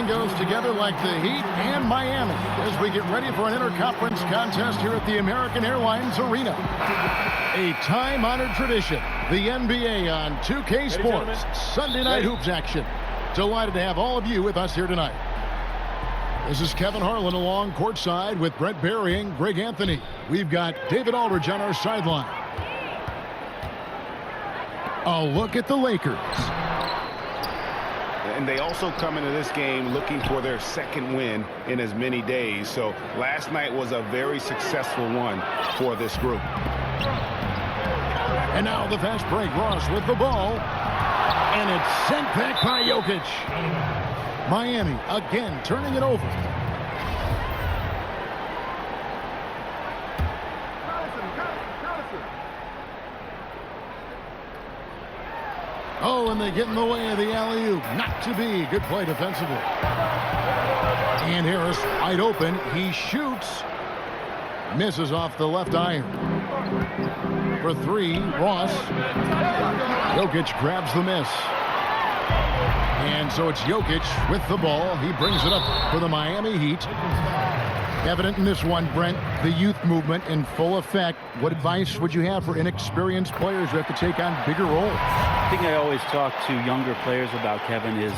Goes together like the Heat and Miami as we get ready for an interconference contest here at the American Airlines Arena. A time-honored tradition, the NBA on 2K Sports, Sunday Night Hoops action. Delighted to have all of you with us here tonight. This is Kevin Harlan along courtside with Brent Barry and Greg Anthony. We've got David Aldridge on our sideline. A look at the Lakers. And they also come into this game looking for their second win in as many days. So last night was a very successful one for this group. And now the fast break. Ross with the ball. And it's sent back by Jokic. Miami again turning it over. Oh, and they get in the way of the alley-oop. Not to be. Good play defensively. And Harris wide open. He shoots. Misses off the left iron. For three, Ross. Jokic grabs the miss. And so it's Jokic with the ball. He brings it up for the Miami Heat. Evident in this one, Brent, the youth movement in full effect. What advice would you have for inexperienced players who have to take on bigger roles? The thing I always talk to younger players about, Kevin, is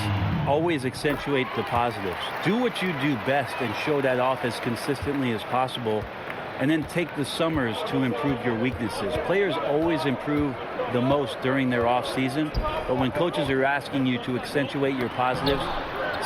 always accentuate the positives. Do what you do best and show that off as consistently as possible. And then take the summers to improve your weaknesses. Players always improve the most during their off season. But when coaches are asking you to accentuate your positives,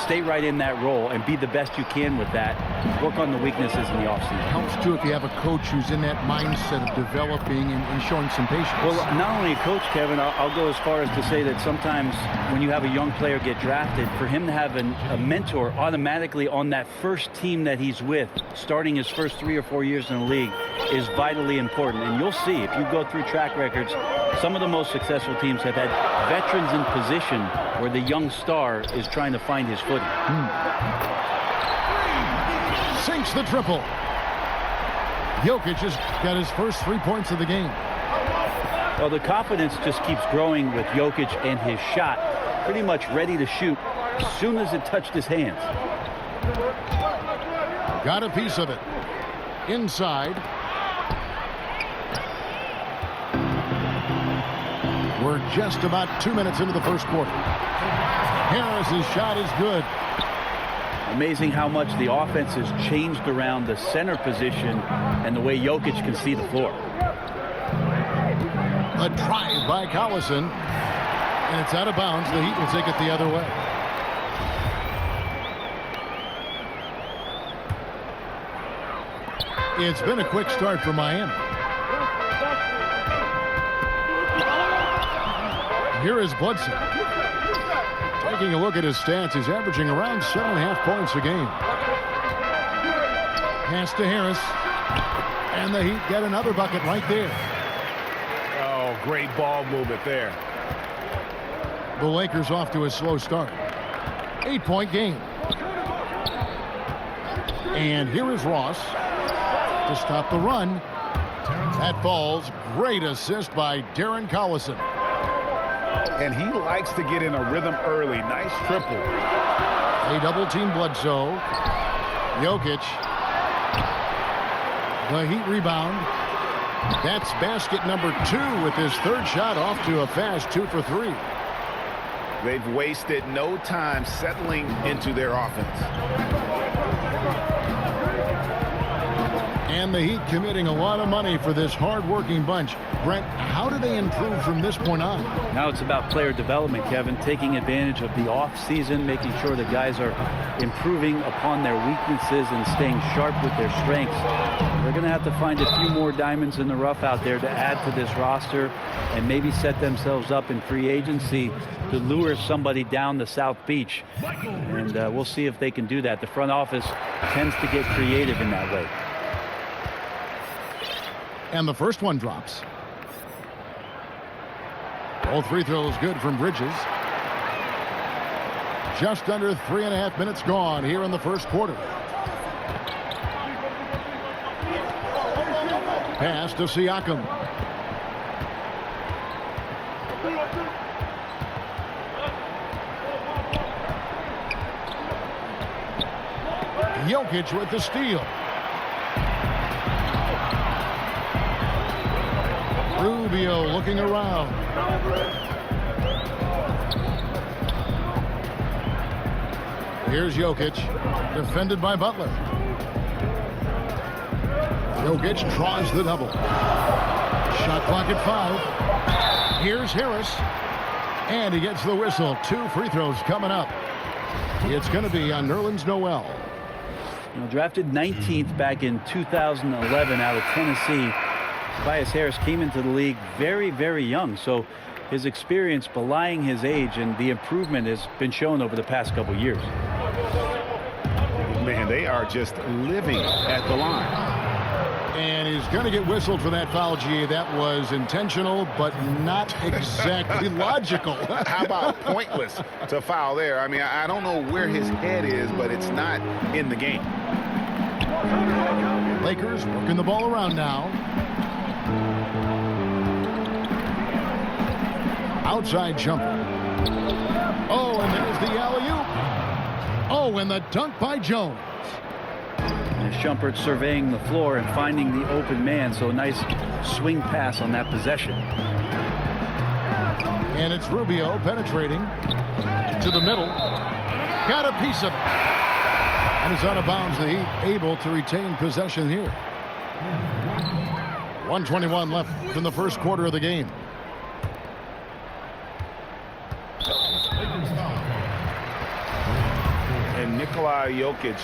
stay right in that role and be the best you can with that. Work on the weaknesses in the offseason. Helps too if you have a coach who's in that mindset of developing and showing some patience. Well, not only a coach, Kevin, I'll go as far as to say that sometimes when you have a young player get drafted, for him to have a mentor automatically on that first team that he's with, starting his first 3 or 4 years in the league, is vitally important. And you'll see, if you go through track records, some of the most successful teams have had veterans in position where the young star is trying to find his footing. Sinks the triple. Jokic has got his first 3 points of the game. Well, the confidence just keeps growing with Jokic and his shot. Pretty much ready to shoot as soon as it touched his hands. Got a piece of it. Inside. We're just about 2 minutes into the first quarter. Harris's shot is good. Amazing how much the offense has changed around the center position and the way Jokic can see the floor. A drive by Collison, and it's out of bounds. The Heat will take it the other way. It's been a quick start for Miami. Here is Bledsoe. Taking a look at his stats, he's averaging around 7.5 points a game. Pass to Harris. And the Heat get another bucket right there. Oh, great ball movement there. The Lakers off to a slow start. 8-point game. And here is Ross to stop the run. That falls. Great assist by Darren Collison. And he likes to get in a rhythm early. Nice triple. They double-team Bledsoe. Jokic. The Heat rebound. That's basket number 2 with his third shot off to a fast 2 for 3. They've wasted no time settling into their offense. And the Heat committing a lot of money for this hard-working bunch. Brent, how do they improve from this point on? Now it's about player development, Kevin, taking advantage of the off-season, making sure the guys are improving upon their weaknesses and staying sharp with their strengths. They're going to have to find a few more diamonds in the rough out there to add to this roster and maybe set themselves up in free agency to lure somebody down the South Beach. And we'll see if they can do that. The front office tends to get creative in that way. And the first one drops. Both free throws good from Bridges. Just under 3.5 minutes gone here in the first quarter. Pass to Siakam. Jokic with the steal. Rubio looking around. Here's Jokic, defended by Butler. Jokic draws the double. Shot clock at 5. Here's Harris. And he gets the whistle. 2 free throws coming up. It's going to be on Nerlens Noel. You know, drafted 19th back in 2011 out of Tennessee. Tobias Harris came into the league very, very young. So his experience belying his age, and the improvement has been shown over the past couple years. Man, they are just living at the line. And he's going to get whistled for that foul, G. That was intentional, but not exactly logical. How about pointless to foul there? I mean, I don't know where his head is, but it's not in the game. Lakers working the ball around now. Outside jumper. Oh, and there's the alley-oop. Oh, and the dunk by Jones. And Shumpert surveying the floor and finding the open man. So a nice swing pass on that possession. And it's Rubio penetrating to the middle. Got a piece of it. And it's out of bounds. The Heat able to retain possession here. 1:21 left in the first quarter of the game. And Nikola Jokic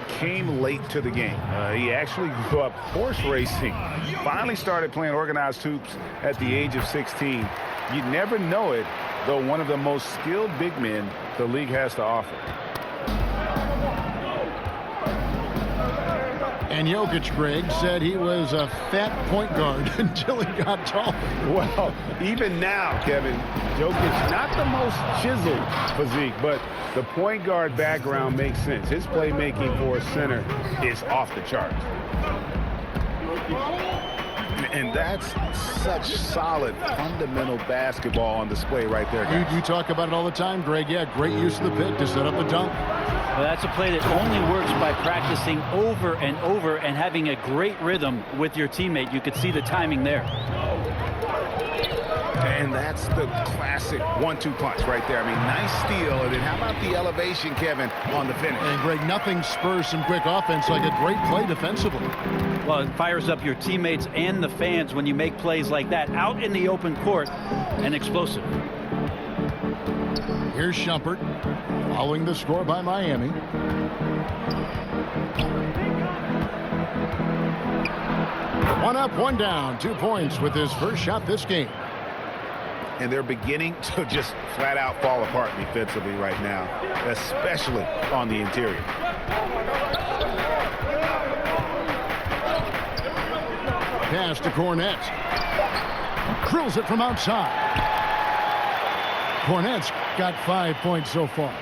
came late to the game. He actually grew up horse racing. Finally started playing organized hoops at the age of 16. You never know it, though, one of the most skilled big men the league has to offer. And Jokic, Greg, said he was a fat point guard until he got taller. Well, even now, Kevin, Jokic, not the most chiseled physique, but the point guard background makes sense. His playmaking for a center is off the charts. And that's such solid, fundamental basketball on display right there, guys. You talk about it all the time, Greg. Yeah, great use of the pick to set up the dunk. Well, that's a play that only works by practicing over and over and having a great rhythm with your teammate. You could see the timing there. And that's the classic 1-2 punch right there. I mean, nice steal. And then how about the elevation, Kevin, on the finish? And, Greg, nothing spurs some quick offense like a great play defensively. Well, it fires up your teammates and the fans when you make plays like that out in the open court and explosive. Here's Shumpert following the score by Miami. One up, one down, 2 points with his first shot this game. And they're beginning to just flat out fall apart defensively right now, especially on the interior. Pass to Cornet. Drills it from outside. Cornet's got 5 points so far.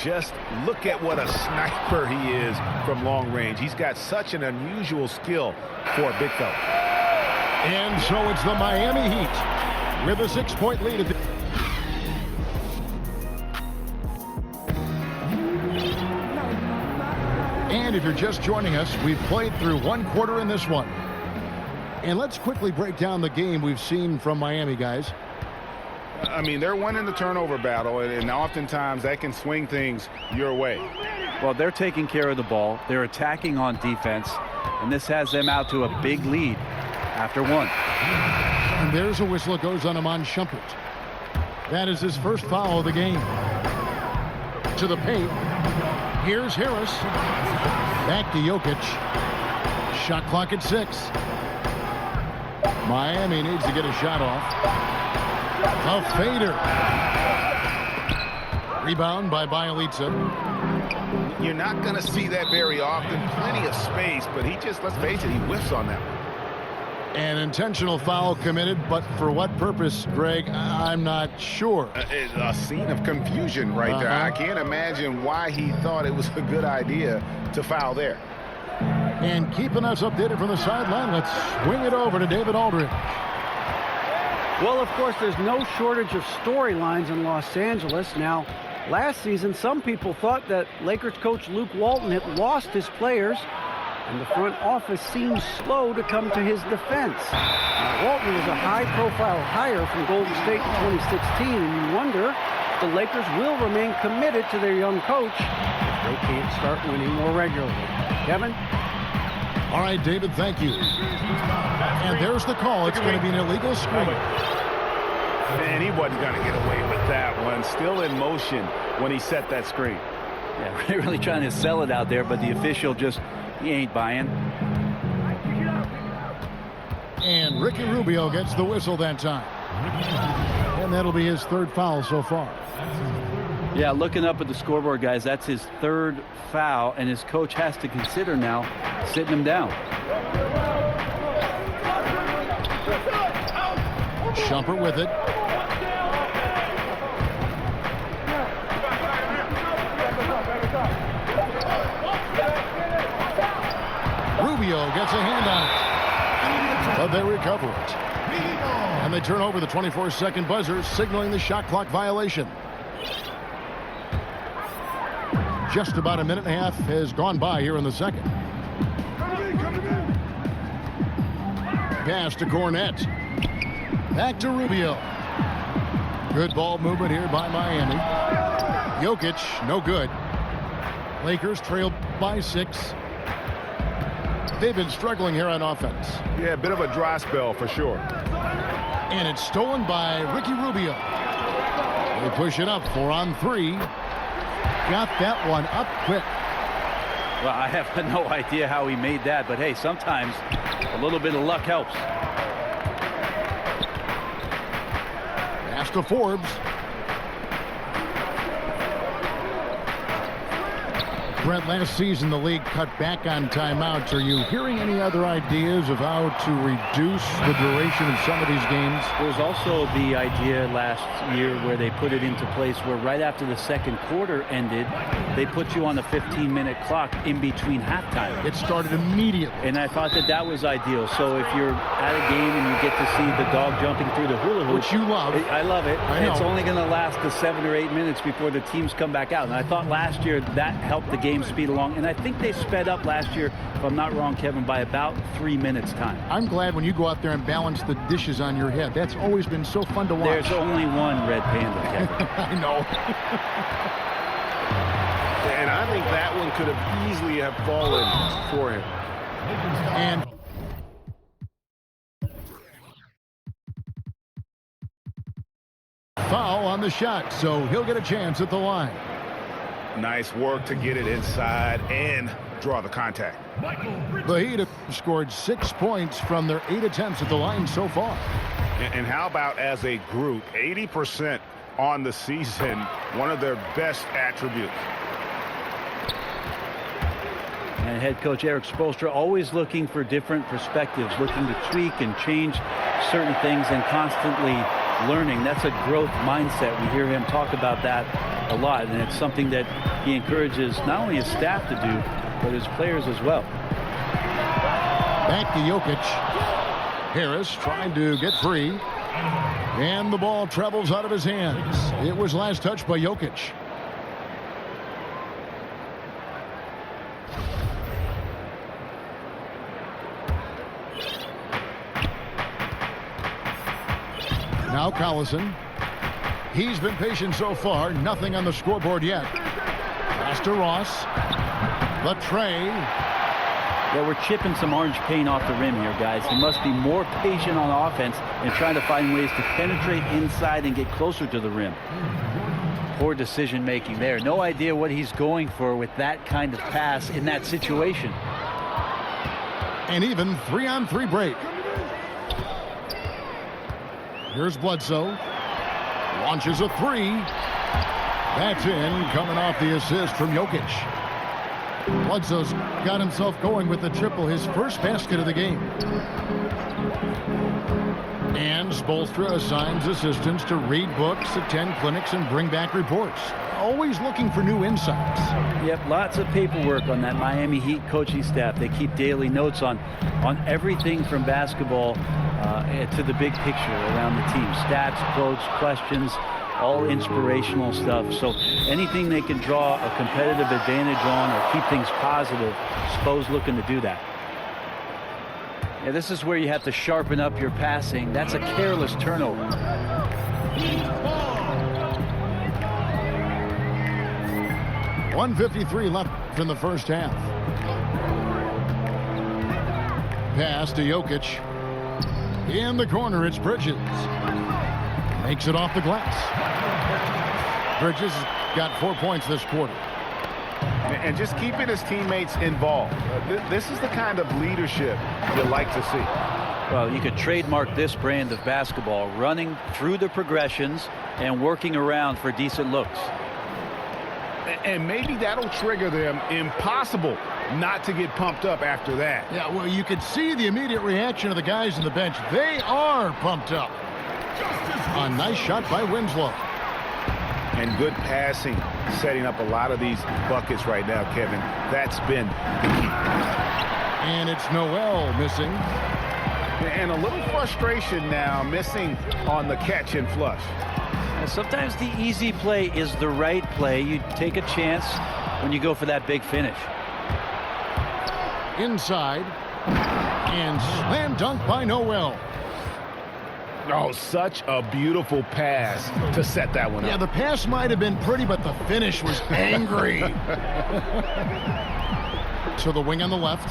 Just look at what a sniper he is from long range. He's got such an unusual skill for a big fella. And so it's the Miami Heat with a 6-point lead at the And if you're just joining us, we've played through one quarter in this one. And let's quickly break down the game we've seen from Miami, guys. I mean, they're winning the turnover battle, and oftentimes that can swing things your way. Well, they're taking care of the ball. They're attacking on defense, and this has them out to a big lead after one. And there's a whistle that goes on Iman Shumpert. That is his first foul of the game. To the paint. Here's Harris. Back to Jokic. Shot clock at 6. Miami needs to get a shot off. A fader. Rebound by Bjelica. You're not going to see that very often. Plenty of space, but he just, let's face it, he whiffs on that one. An intentional foul committed, but for what purpose, Greg? I'm not sure. A scene of confusion right there. I can't imagine why he thought it was a good idea to foul there. And keeping us updated from the sideline, let's swing it over to David Aldridge. Well, of course, there's no shortage of storylines in Los Angeles. Now, last season, some people thought that Lakers coach Luke Walton had lost his players, and the front office seemed slow to come to his defense. Now, Walton was a high-profile hire from Golden State in 2016, and you wonder if the Lakers will remain committed to their young coach if they can't start winning more regularly. Kevin? All right, David, thank you. And there's the call. It's going to be an illegal screen. Man, he wasn't going to get away with that one. Still in motion when he set that screen. Yeah, really trying to sell it out there, but the official just, he ain't buying. And Ricky Rubio gets the whistle that time. And that'll be his third foul so far. Yeah, looking up at the scoreboard, guys, that's his third foul, and his coach has to consider now sitting him down. Shumpert with it. Rubio gets a hand on it. But they recover it. And they turn over the 24-second buzzer, signaling the shot clock violation. Just about a minute and a half has gone by here in the second. Pass to Cornette. Back to Rubio. Good ball movement here by Miami. Jokic, no good. Lakers trail by 6. They've been struggling here on offense. Yeah, a bit of a dry spell for sure. And it's stolen by Ricky Rubio. They push it up 4 on 3. Got that one up quick. Well, I have no idea how he made that, but hey, sometimes a little bit of luck helps. Pass to Forbes. Brent, last season the league cut back on timeouts. Are you hearing any other ideas of how to reduce the duration of some of these games? There was also the idea last year where they put it into place where right after the second quarter ended, they put you on a 15-minute clock in between halftime. It started immediately. And I thought that that was ideal. So if you're at a game and you get to see the dog jumping through the hula hoop. Which you love. I love it. I know. It's only going to last the 7 or 8 minutes before the teams come back out. And I thought last year that helped the game speed along. And I think they sped up last year, if I'm not wrong, Kevin, by about 3 minutes time. I'm glad when you go out there and balance the dishes on your head. That's always been so fun to watch. There's only one red panda, Kevin. I know. And I think that one could have easily have fallen for him. And foul on the shot, so he'll get a chance at the line. Nice work to get it inside and draw the contact. The Heat have scored 6 points from their 8 attempts at the line so far. And how about as a group, 80% on the season, one of their best attributes. And head coach Eric Spoelstra always looking for different perspectives, looking to tweak and change certain things and constantly learning. That's a growth mindset. We hear him talk about that a lot, and it's something that he encourages not only his staff to do, but his players as well. Back to Jokic. Harris trying to get free. And the ball travels out of his hands. It was last touched by Jokic. Now Collison. He's been patient so far. Nothing on the scoreboard yet. Pass to Ross. The tray. Well, we're chipping some orange paint off the rim here, guys. He must be more patient on offense and trying to find ways to penetrate inside and get closer to the rim. Poor decision making there. No idea what he's going for with that kind of pass in that situation. And even 3-on-3 break. Here's Bledsoe. Launches a 3. That's in, coming off the assist from Jokic. Bledsoe's got himself going with the triple, his first basket of the game. And Spoelstra assigns assistants to read books, attend clinics, and bring back reports. Always looking for new insights. Yep, lots of paperwork on that Miami Heat coaching staff. They keep daily notes on everything from basketball to the big picture around the team. Stats, quotes, questions, all inspirational stuff. So anything they can draw a competitive advantage on or keep things positive, Spo's looking to do that. Yeah, this is where you have to sharpen up your passing. That's a careless turnover. .153 left in the first half. Pass to Jokic. In the corner, it's Bridges. Makes it off the glass. Bridges got 4 points this quarter. And just keeping his teammates involved. This is the kind of leadership you like to see. Well, you could trademark this brand of basketball, running through the progressions and working around for decent looks. And maybe that'll trigger them. Impossible not to get pumped up after that. Yeah, well, you could see the immediate reaction of the guys on the bench. They are pumped up. A nice shot by Winslow. And good passing, setting up a lot of these buckets right now, Kevin. That's been the key. And it's Noel missing. And a little frustration now, missing on the catch and flush. And sometimes the easy play is the right play. You take a chance when you go for that big finish. Inside. And slam dunk by Noel. Oh, such a beautiful pass to set that one up. Yeah, the pass might have been pretty, but the finish was angry. To the wing on the left.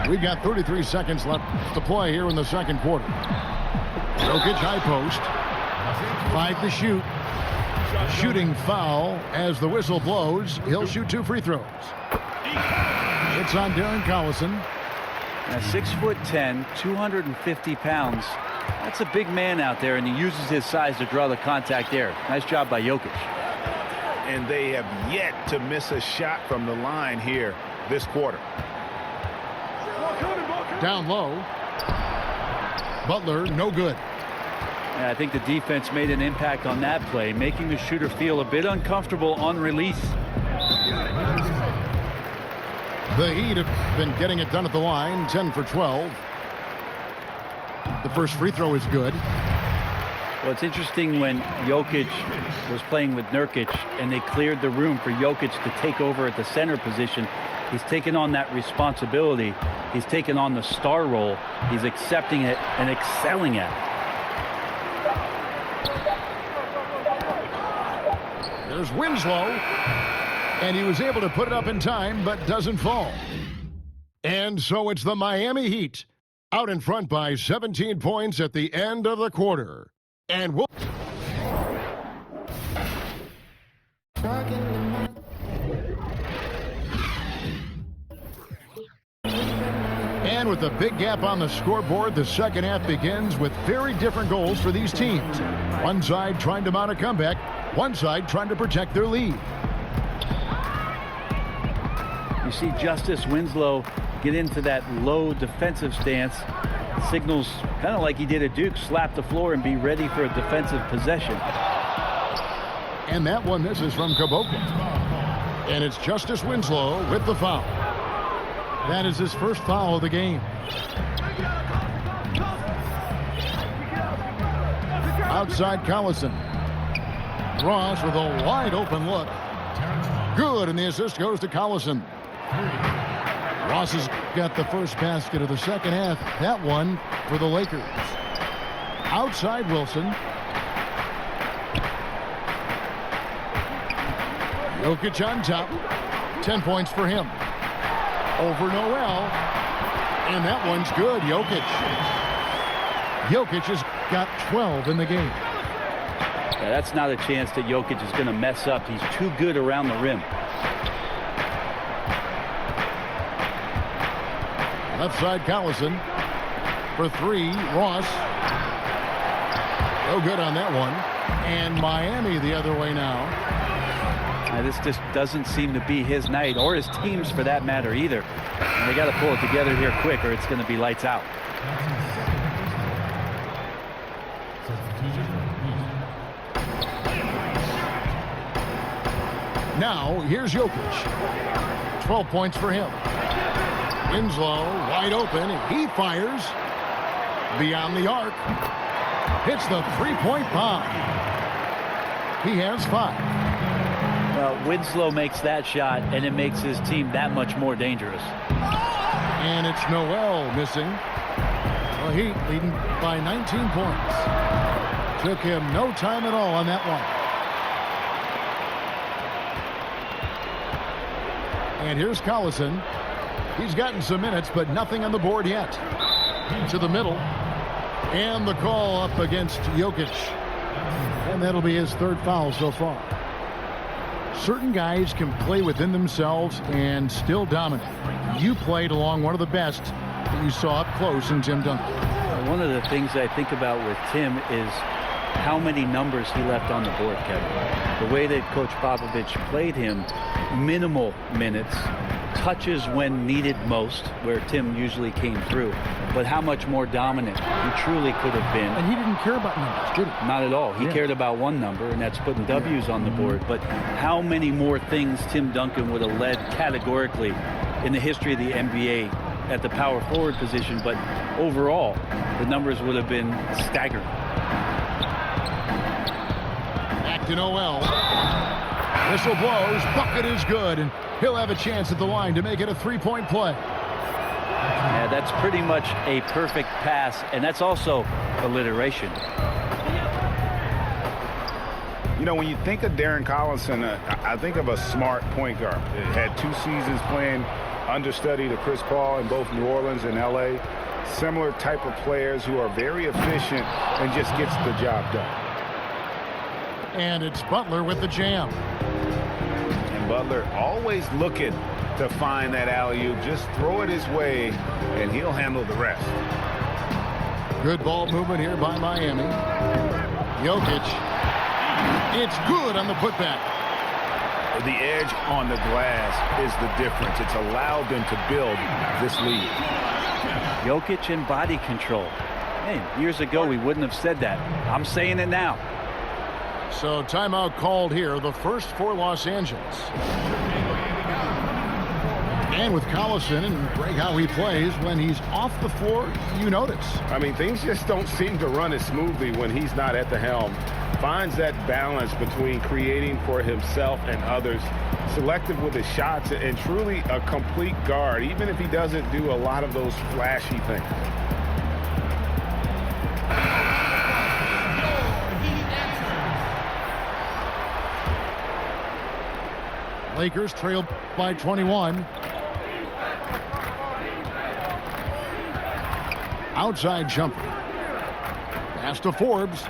We've got 33 seconds left to play here in the second quarter. Jokic high post. 5 to shoot. Shooting foul as the whistle blows. He'll shoot 2 free throws. It's on Darren Collison. 6'10", 250 pounds. That's a big man out there, and he uses his size to draw the contact there. Nice job by Jokic. And they have yet to miss a shot from the line here this quarter. Down low. Butler, no good. And I think the defense made an impact on that play, making the shooter feel a bit uncomfortable on release. The Heat have been getting it done at the line, 10 for 12. The first free throw is good. Well, it's interesting when Jokic was playing with Nurkic and they cleared the room for Jokic to take over at the center position. He's taken on that responsibility. He's taken on the star role. He's accepting it and excelling at it. There's Winslow. And he was able to put it up in time, but doesn't fall. And so it's the Miami Heat out in front by 17 points at the end of the quarter. And we'll... And with a big gap on the scoreboard, the second half begins with very different goals for these teams. One side trying to mount a comeback, one side trying to protect their lead. You see Justice Winslow get into that low defensive stance. Signals kind of like he did at Duke, slap the floor and be ready for a defensive possession. And that one misses from Caboclo. And it's Justice Winslow with the foul. That is his first foul of the game. Outside Collison. Ross with a wide open look. Good, and the assist goes to Collison. Ross has got the first basket of the second half. That one for the Lakers. Outside Wilson. Jokic on top. 10 points for him. Over Noel. And that one's good. Jokic. Jokic has got 12 in the game. Yeah, that's not a chance that Jokic is going to mess up. He's too good around the rim. Left side Collison. For 3, Ross. No good on that one. And Miami the other way now. This just doesn't seem to be his night, or his team's for that matter either. And they got to pull it together here quick, or it's going to be lights out. Now here's Jokic. 12 points for him. Winslow wide open. He fires beyond the arc. Hits the three-point bomb. He has 5. Winslow makes that shot, and it makes his team that much more dangerous. And it's Noel missing. The Heat leading by 19 points. Took him no time at all on that one. And here's Collison. He's gotten some minutes, but nothing on the board yet. To the middle. And the call up against Jokic. And that'll be his 3rd foul so far. Certain guys can play within themselves and still dominate. You played along one of the best that you saw up close in Tim Duncan. One of the things I think about with Tim is how many numbers he left on the board, Kevin. The way that Coach Popovich played him, minimal minutes, touches when needed most, where Tim usually came through, but how much more dominant he truly could have been. And he didn't care about numbers, did he? Not at all. He cared about one number, and that's putting W's on the board. But how many more things Tim Duncan would have led categorically in the history of the NBA at the power forward position, but overall, the numbers would have been staggering. Back to Noel. Whistle blows, bucket is good, and he'll have a chance at the line to make it a 3-point play. Yeah, that's pretty much a perfect pass, and that's also alliteration. You know, when you think of Darren Collison, I think of a smart point guard. Had 2 seasons playing understudy to Chris Paul in both New Orleans and LA. Similar type of players who are very efficient and just gets the job done. And it's Butler with the jam. And Butler always looking to find that alley-oop. Just throw it his way, and he'll handle the rest. Good ball movement here by Miami. Jokic. It's good on the putback. The edge on the glass is the difference. It's allowed them to build this lead. Jokic and body control. Hey, years ago we wouldn't have said that. I'm saying it now. So timeout called here, the first for Los Angeles. And with Collison and Greg, how he plays, when he's off the floor, you notice. I mean, things just don't seem to run as smoothly when he's not at the helm. Finds that balance between creating for himself and others, selective with his shots, and truly a complete guard, even if he doesn't do a lot of those flashy things. Lakers trail by 21. Outside jumper. Pass to Forbes.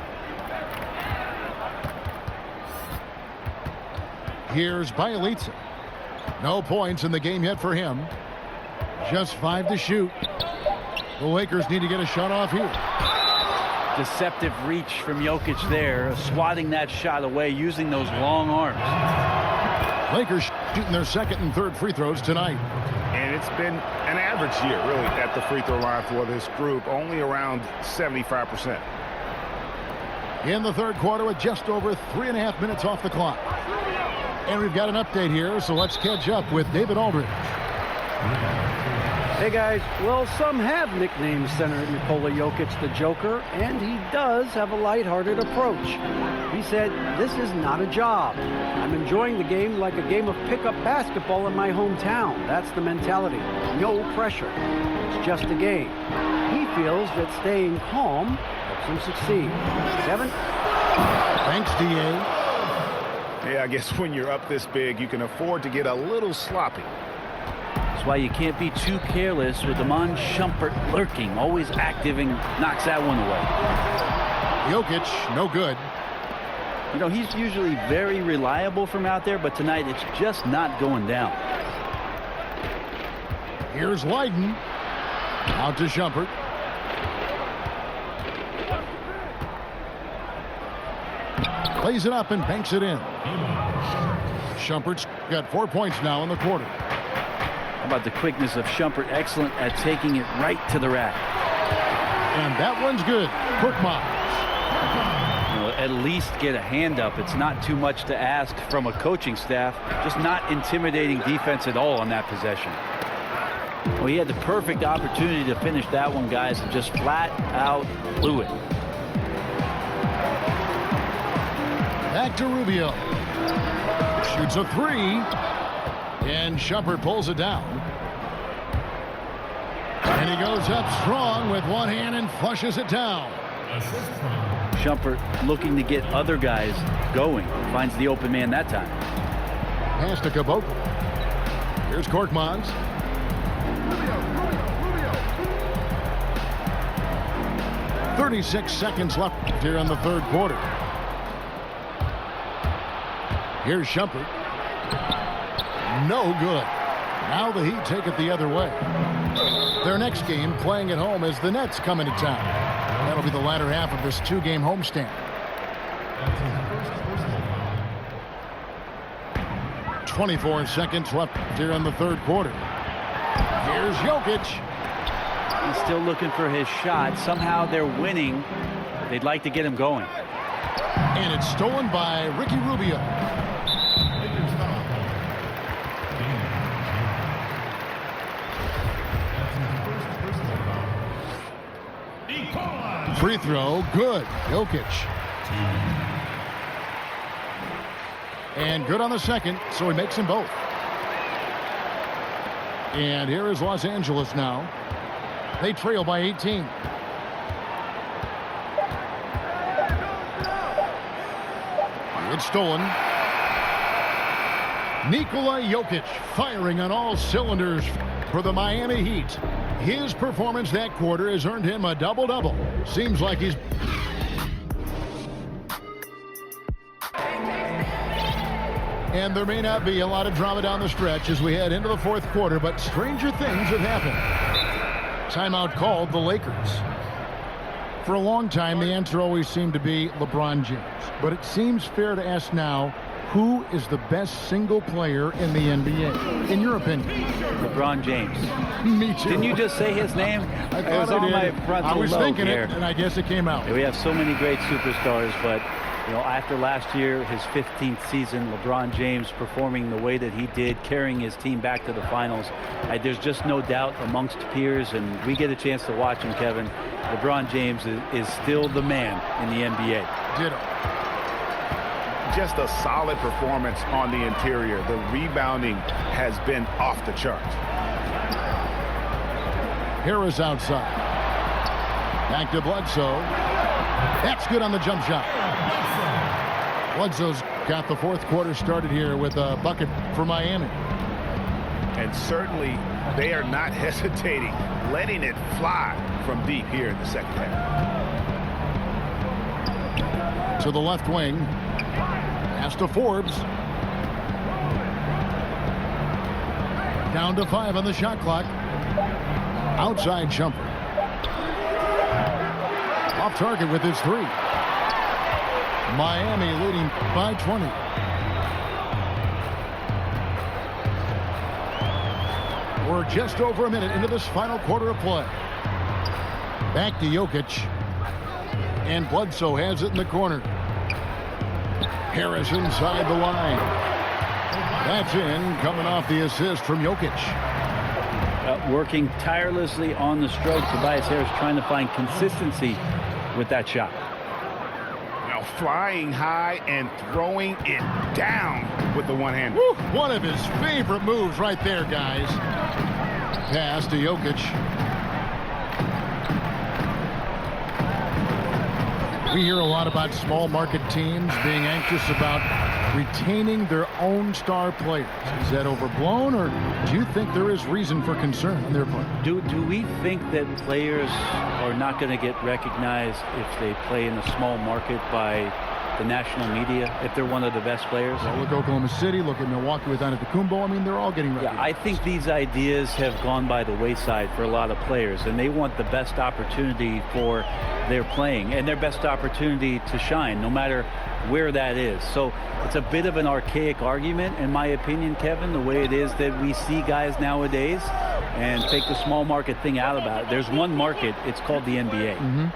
Here's Bielitsa. No points in the game yet for him. Just 5 to shoot. The Lakers need to get a shot off here. Deceptive reach from Jokic there, swatting that shot away, using those long arms. Lakers shooting their 2nd and 3rd free throws tonight. And it's been an average year, really, at the free throw line for this group, only around 75%. In the 3rd quarter with just over 3.5 minutes off the clock. And we've got an update here, so let's catch up with David Aldridge. Hey guys, well, some have nicknamed center Nikola Jokic the Joker, and he does have a lighthearted approach. He said, "This is not a job. I'm enjoying the game like a game of pickup basketball in my hometown. That's the mentality. No pressure. It's just a game." He feels that staying calm helps him succeed. Kevin? Thanks, D.A. Yeah, I guess when you're up this big, you can afford to get a little sloppy. That's why you can't be too careless with Iman Shumpert lurking, always active, and knocks that one away. Jokic, no good. You know, he's usually very reliable from out there, but tonight it's just not going down. Here's Leiden. Out to Shumpert. Lays it up and banks it in. Shumpert's got 4 points now in the quarter. How about the quickness of Shumpert? Excellent at taking it right to the rack. And that one's good. Korkmaz. At least get a hand up. It's not too much to ask from a coaching staff. Just not intimidating defense at all on that possession. Well, he had the perfect opportunity to finish that one, guys, and just flat out blew it. Back to Rubio. Shoots a 3. And Shumpert pulls it down. And he goes up strong with one hand and flushes it down. Shumpert looking to get other guys going. Finds the open man that time. Pass to Caboclo. Here's Korkmaz. 36 seconds left here in the third quarter. Here's Shumpert. No good. Now the Heat take it the other way. Their next game playing at home as the Nets come into town. That'll be the latter half of this 2-game homestand. 24 seconds left here in the third quarter. Here's Jokic. He's still looking for his shot. Somehow they're winning. They'd like to get him going. And it's stolen by Ricky Rubio. Free throw, good. Jokic. And good on the second, so he makes them both. And here is Los Angeles now. They trail by 18. It's stolen. Nikola Jokic firing on all cylinders for the Miami Heat. His performance that quarter has earned him a double-double. Seems like he's... And there may not be a lot of drama down the stretch as we head into the fourth quarter, but stranger things have happened. Timeout called the Lakers. For a long time, the answer always seemed to be LeBron James. But it seems fair to ask now, who is the best single player in the NBA, in your opinion? LeBron James. Me too. Didn't you just say his name? I thought it was I on did. my frontal I was lobe thinking here. it, and I guess it came out. We have so many great superstars, but you know, after last year, his 15th season, LeBron James performing the way that he did, carrying his team back to the finals, there's just no doubt amongst peers, and we get a chance to watch him, Kevin. LeBron James is still the man in the NBA. Ditto. Just a solid performance on the interior. The rebounding has been off the charts. Harris outside. Back to Bledsoe. That's good on the jump shot. Bledsoe's got the fourth quarter started here with a bucket for Miami. And certainly they are not hesitating, letting it fly from deep here in the second half. To the left wing. Pass to Forbes. Down to 5 on the shot clock. Outside Shumpert. Off target with his 3. Miami leading by 20. We're just over a minute into this final quarter of play. Back to Jokic. And Bledsoe has it in the corner. Harris inside the line. That's in, coming off the assist from Jokic. Working tirelessly on the stroke. Tobias Harris trying to find consistency with that shot. Now flying high and throwing it down with the one hand. Woo, one of his favorite moves right there, guys. Pass to Jokic. We hear a lot about small market teams being anxious about retaining their own star players. Is that overblown, or do you think there is reason for concern on their part? Do we think that players are not going to get recognized if they play in a small market by the national media if they're one of the best players. Yeah, look at Oklahoma City, look at Milwaukee with Antetokounmpo. I mean, they're all getting ready. Yeah, I think these ideas have gone by the wayside for a lot of players, and they want the best opportunity for their playing and their best opportunity to shine, no matter where that is. So it's a bit of an archaic argument, in my opinion, Kevin, the way it is that we see guys nowadays, and take the small market thing out about it. There's one market, it's called the NBA. Mm-hmm.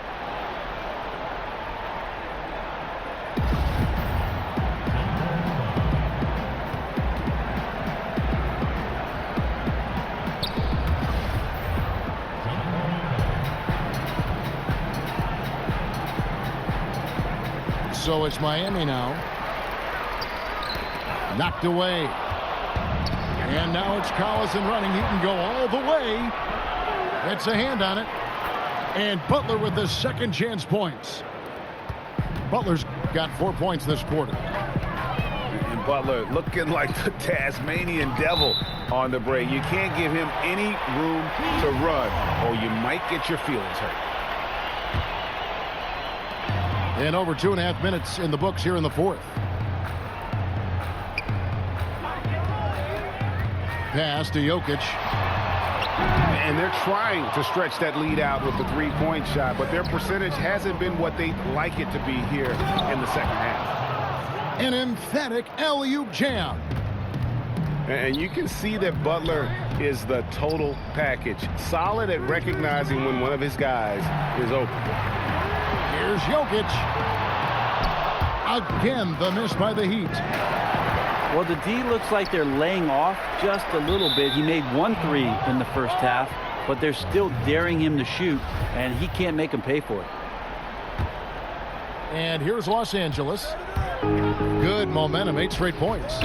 So it's Miami now. Knocked away. And now it's Collison running. He can go all the way. That's a hand on it. And Butler with the second chance points. Butler's got 4 points this quarter. And Butler looking like the Tasmanian devil on the break. You can't give him any room to run, or you might get your feelings hurt. And over 2.5 minutes in the books here in the fourth. Pass to Jokic. And they're trying to stretch that lead out with the three-point shot, but their percentage hasn't been what they'd like it to be here in the second half. An emphatic alley-oop jam. And you can see that Butler is the total package. Solid at recognizing when one of his guys is open. Here's Jokic. Again, the miss by the Heat. Well, the D looks like they're laying off just a little bit. He made 1 3 in the first half, but they're still daring him to shoot, and he can't make them pay for it. And here's Los Angeles. Good momentum, 8 straight points.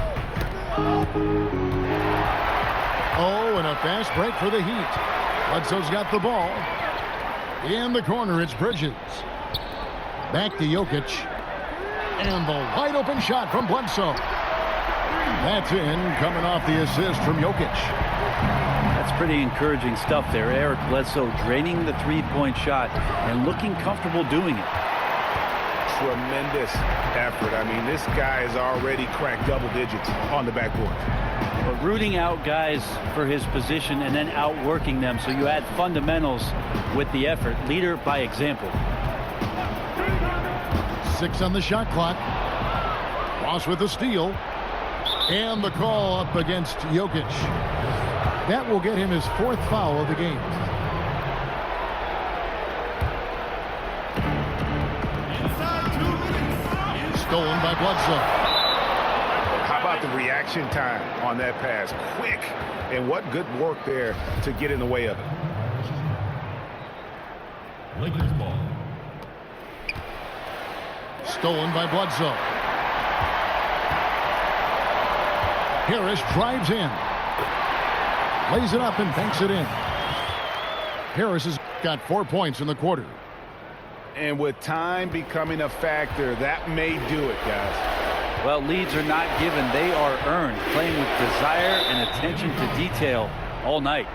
Oh, and a fast break for the Heat. Bledsoe's got the ball. In the corner, it's Bridges. Back to Jokic. And the wide open shot from Bledsoe. That's in, coming off the assist from Jokic. That's pretty encouraging stuff there. Eric Bledsoe draining the three-point shot and looking comfortable doing it. Tremendous effort. I mean, this guy has already cracked double digits on the backboard. But rooting out guys for his position and then outworking them, so you add fundamentals with the effort. Leader by example. 6 on the shot clock. Ross with the steal. And the call up against Jokic. That will get him his 4th foul of the game. Stolen by Bledsoe. How about the reaction time on that pass? Quick. And what good work there to get in the way of it. Lakers ball. Stolen by Bledsoe. Harris drives in. Lays it up and banks it in. Harris has got 4 points in the quarter. And with time becoming a factor, that may do it, guys. Well, leads are not given. They are earned. Playing with desire and attention to detail all night.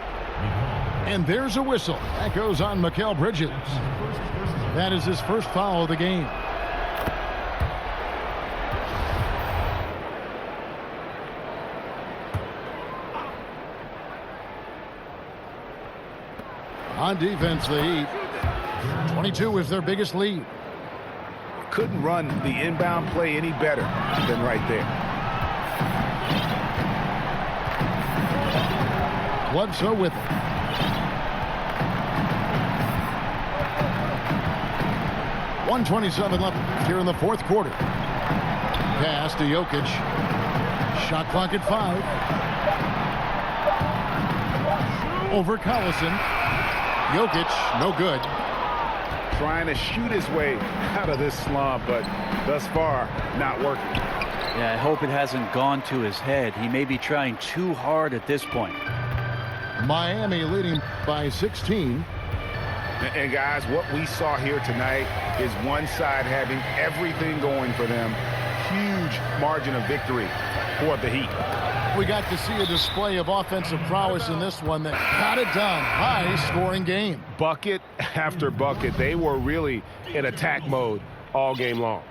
And there's a whistle. That goes on Mikal Bridges. That is his 1st foul of the game. On defense, the Heat. 22 is their biggest lead. Couldn't run the inbound play any better than right there. Bledsoe with it. .127 left here in the 4th quarter. Pass to Jokic. Shot clock at 5. Over Collison. Jokic, no good. Trying to shoot his way out of this slump, but thus far, not working. Yeah, I hope it hasn't gone to his head. He may be trying too hard at this point. Miami leading by 16. And guys, what we saw here tonight is one side having everything going for them. Huge margin of victory for the Heat. We got to see a display of offensive prowess in this one that got it done. High-scoring game. Bucket after bucket. They were really in attack mode all game long.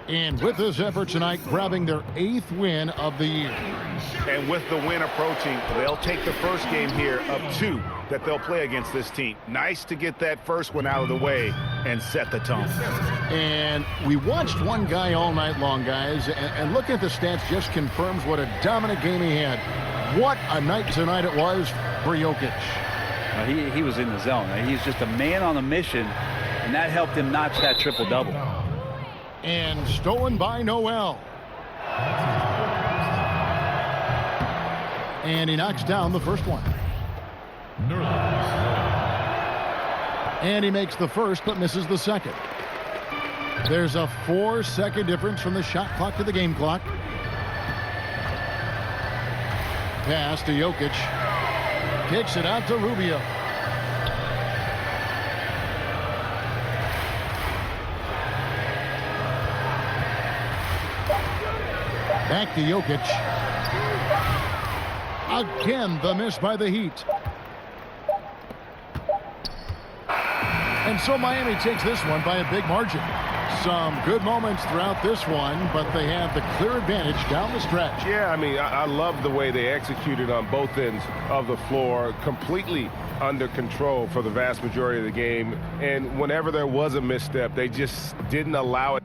And with this effort tonight, grabbing their 8th win of the year. And with the win approaching, they'll take the first game here of 2 that they'll play against this team. Nice to get that first one out of the way and set the tone. And we watched one guy all night long, guys, and looking at the stats just confirms what a dominant game he had. What a night tonight it was for Jokic. He was in the zone. He's just a man on a mission, and that helped him notch that triple-double. And stolen by Noel. And he knocks down the first one. And he makes the first but misses the second. There's a 4-second difference from the shot clock to the game clock. Pass to Jokic. Kicks it out to Rubio. Back to Jokic. Again, the miss by the Heat. And so Miami takes this one by a big margin. Some good moments throughout this one, but they have the clear advantage down the stretch. Yeah, I mean, I love the way they executed on both ends of the floor, completely under control for the vast majority of the game. And whenever there was a misstep, they just didn't allow it.